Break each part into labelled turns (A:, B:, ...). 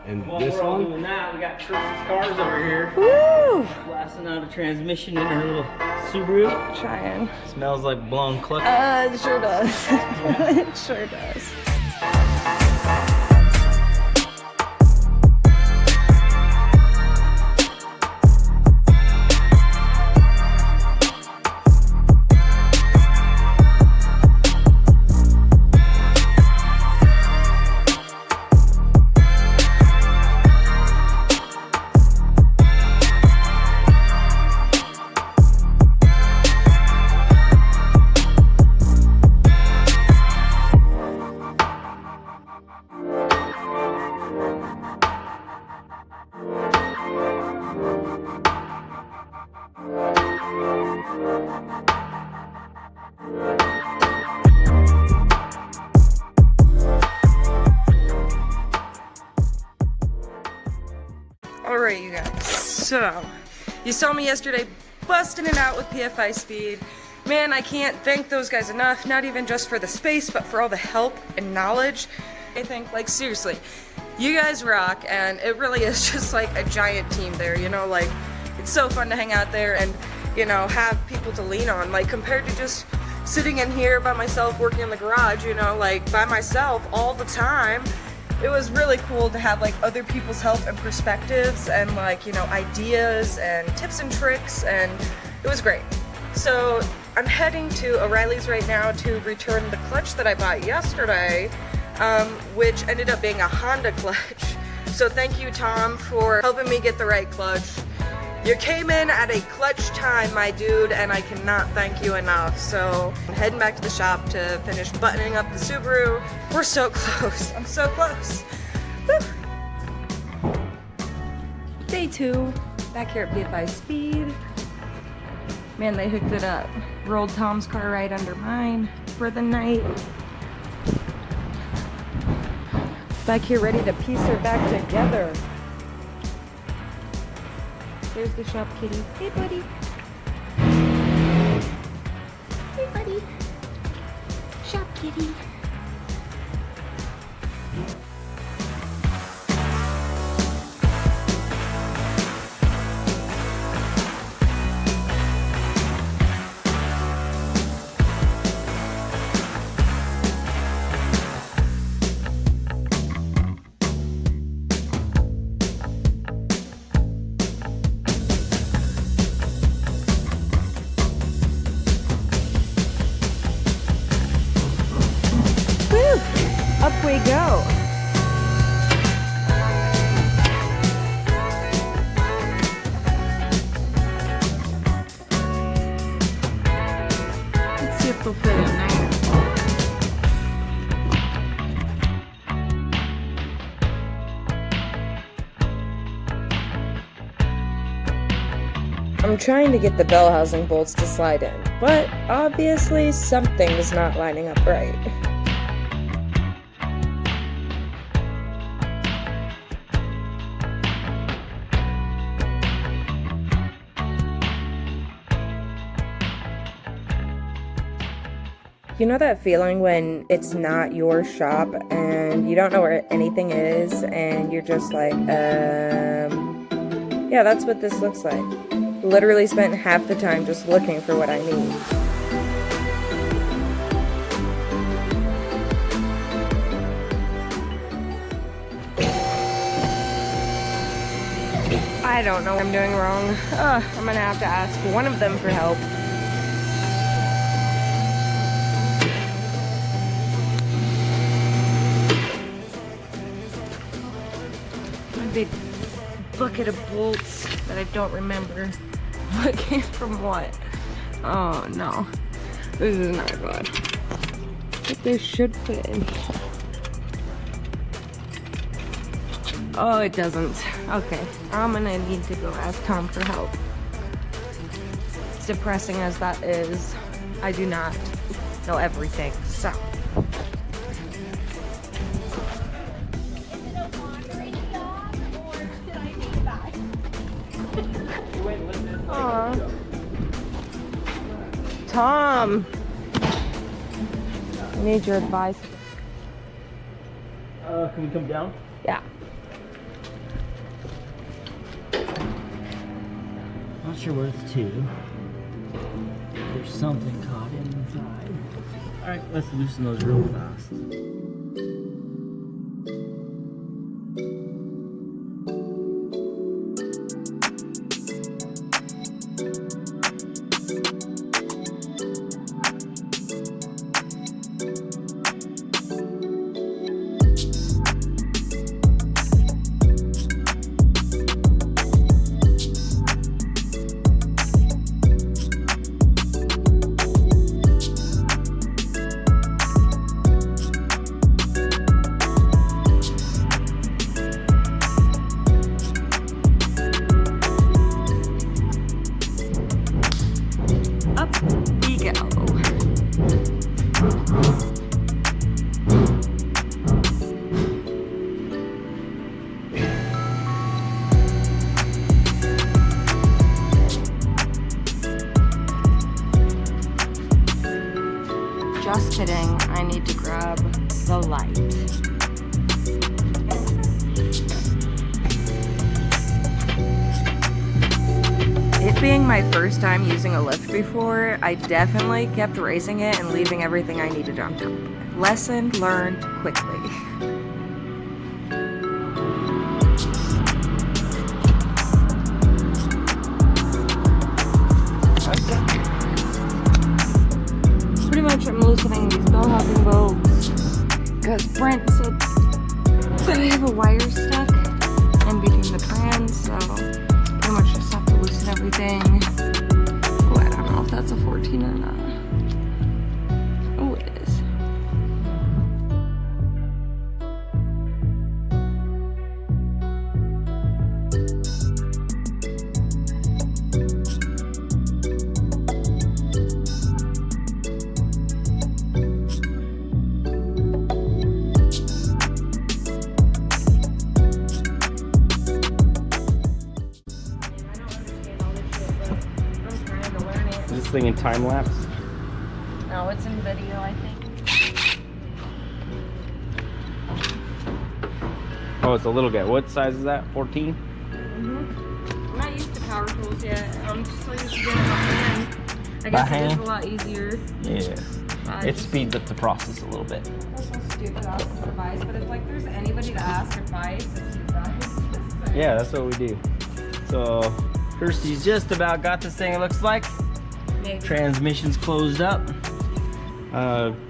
A: And
B: While
A: this
B: we're all
A: one,
B: doing that, we got Kirstie'sKarz over here.
C: Woo!
B: Blasting out a transmission in her little Subaru.
C: Trying.
B: Smells like blown clutch.
C: It sure does. It sure does. Alright, you guys, so you saw me yesterday busting it out with PFI Speed. Man, I can't thank those guys enough, not even just for the space, but for all the help and knowledge. I think, like, seriously, you guys rock, and it really is just like a giant team there, you know, like, it's so fun to hang out there and, you know, have people to lean on, like, compared to just sitting in here by myself working in the garage, you know, like, by myself all the time. It was really cool to have like other people's help and perspectives and like, you know, ideas and tips and tricks, and it was great. So I'm heading to O'Reilly's right now to return the clutch that I bought yesterday, which ended up being a Honda clutch. So thank you, Tom, for helping me get the right clutch. You came in at a clutch time, my dude, and I cannot thank you enough. So I'm heading back to the shop to finish buttoning up the Subaru. We're so close. I'm so close. Woo. Day 2, back here at PFI Speed. Man, they hooked it up. Rolled Tom's car right under mine for the night. Back here ready to piece her back together. There's the shop kitty. Hey, buddy. Hey, buddy. Shop kitty. Up we go. Let's see if they'll fit in there. I'm trying to get the bell housing bolts to slide in, but obviously something is not lining up right. You know that feeling when it's not your shop and you don't know where anything is and you're just like, yeah, that's what this looks like. Literally spent half the time just looking for what I need. I don't know what I'm doing wrong. I'm gonna have to ask one of them for help. Big bucket of bolts that I don't remember what came from what. Oh no, this is not good. But this should fit in. Oh, it doesn't. Okay, I'm gonna need to go ask Tom for help. As depressing as that is, I do not know everything, so. Tom, I need your advice.
B: Can we come down?
C: Yeah.
B: sure where it's to. There's something caught inside. Alright, let's loosen those real fast.
C: Just kidding, I need to grab the light. It being my first time using a lift before, I definitely kept raising it and leaving everything I needed on top. Lesson learned quickly. Pretty much I'm loosening these bell housing bolts because Brent said that I have a wire stuck in between the trans, so pretty much just have to loosen everything. Oh, I don't know if that's a 14 or not. Oh, it is.
B: Is this thing in time lapse?
C: No, it's in video, I think.
B: Oh, it's a little guy. What size is that? 14?
C: I'm not used to power tools yet. I'm just so used to doing it by hand. I guess it is a lot easier.
B: Yeah. It speeds up the process a little bit.
C: That's so stupid asking for advice, but if like there's anybody to ask advice, it's you guys.
B: Yeah, that's what we do. So, Kirstie's just about got this thing, it looks like.
C: Maybe.
B: Transmission's closed up.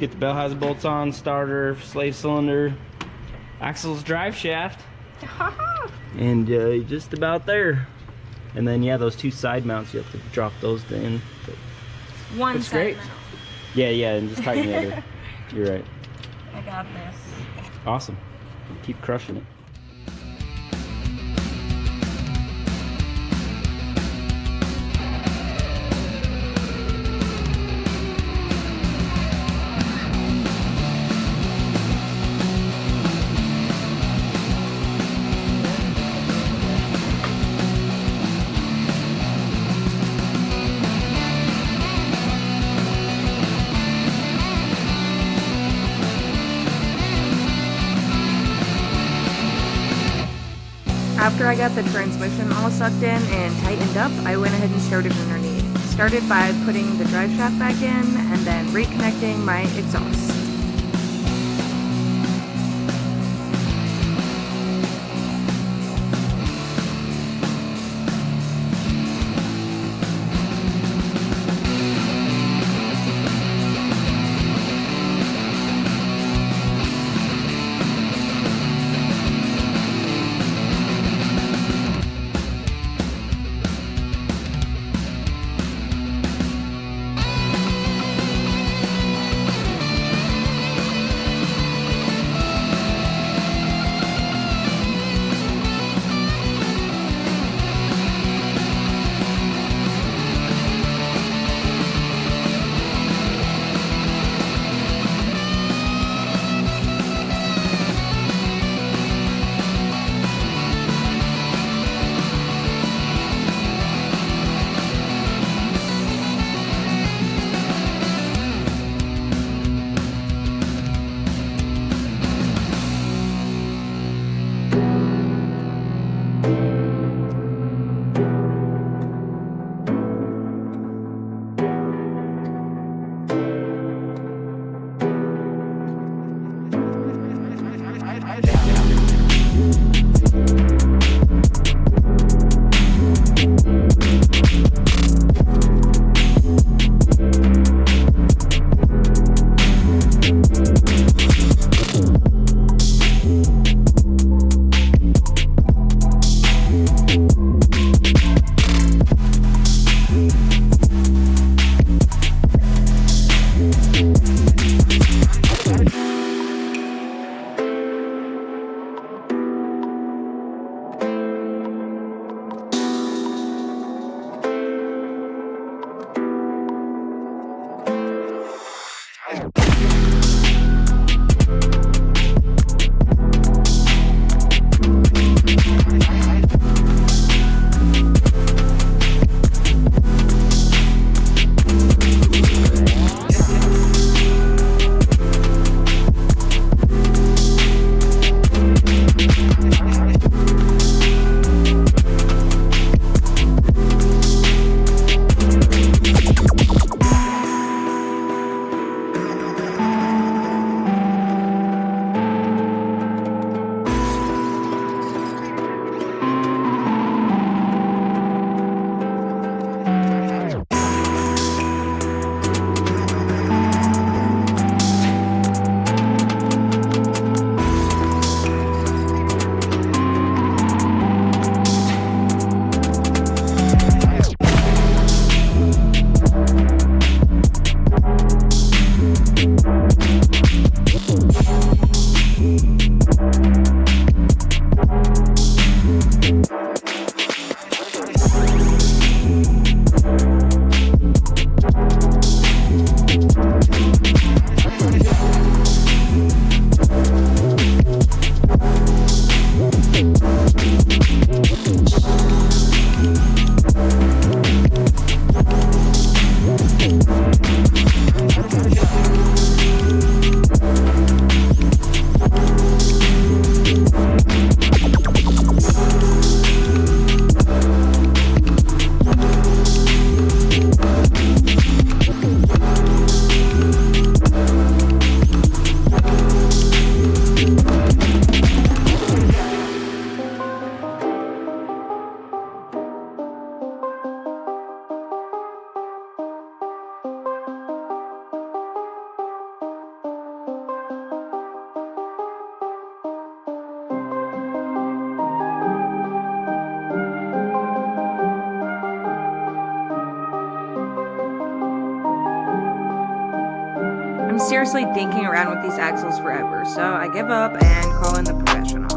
B: Get the bell housing bolts on, starter, slave cylinder, axles, drive shaft. And just about there. And then yeah, those two side mounts, you have to drop those in. But
C: One
B: it's
C: side
B: great.
C: mount.
B: Yeah, and just tighten the other. You're right.
C: I got this.
B: Awesome. Keep crushing it.
C: After I got the transmission all sucked in and tightened up, I went ahead and started underneath. Started by putting the drive shaft back in and then reconnecting my exhaust. I'm seriously dinking around with these axles forever, so I give up and call in the professional.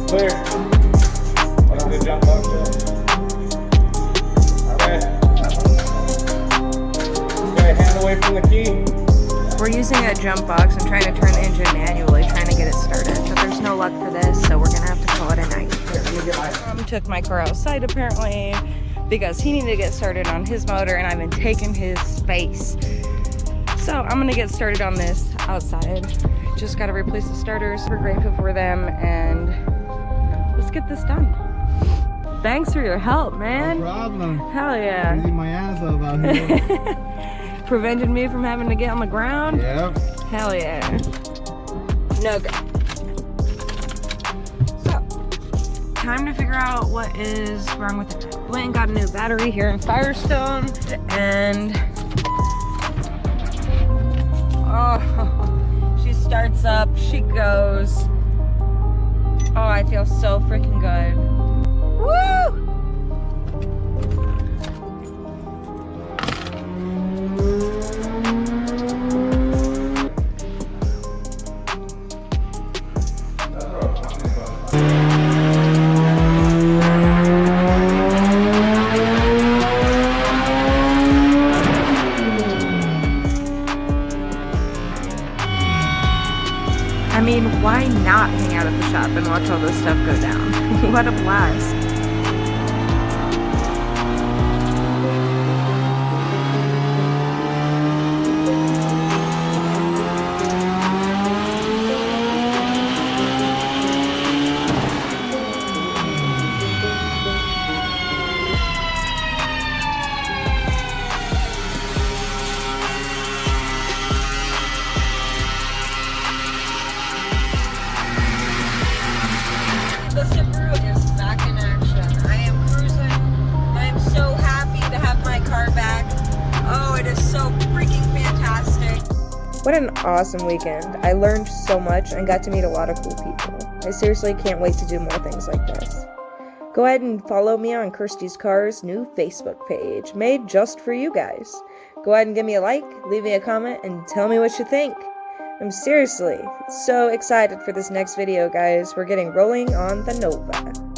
A: Clear. What's the jump box? Okay, hand away from the key.
C: We're using a jump box and trying to turn the engine manually, trying to get it started, but there's no luck for this, so we're gonna have to call it a night. Took my car outside apparently because he needed to get started on his motor and I've been taking his space. So I'm gonna get started on this outside. Just gotta replace the starters. We're grateful for them and let's get this done. Thanks for your help, man.
A: No problem.
C: Hell yeah.
A: Easy my ass up out here.
C: Prevented me from having to get on the ground.
A: Yep.
C: Hell yeah. No good. So, time to figure out what is wrong with it. Went and got a new battery here in Firestone and oh, she starts up, she goes. Oh, I feel so freaking good. Woo! I mean, why not hang out at the shop and watch all this stuff go down? What a blast. The Subaru is back in action. I am cruising. I am so happy to have my car back. Oh, it is so freaking fantastic. What an awesome weekend. I learned so much and got to meet a lot of cool people. I seriously can't wait to do more things like this. Go ahead and follow me on Kirsties'Karz new Facebook page, made just for you guys. Go ahead and give me a like, leave me a comment, and tell me what you think. I'm seriously so excited for this next video, guys. We're getting rolling on the Nova.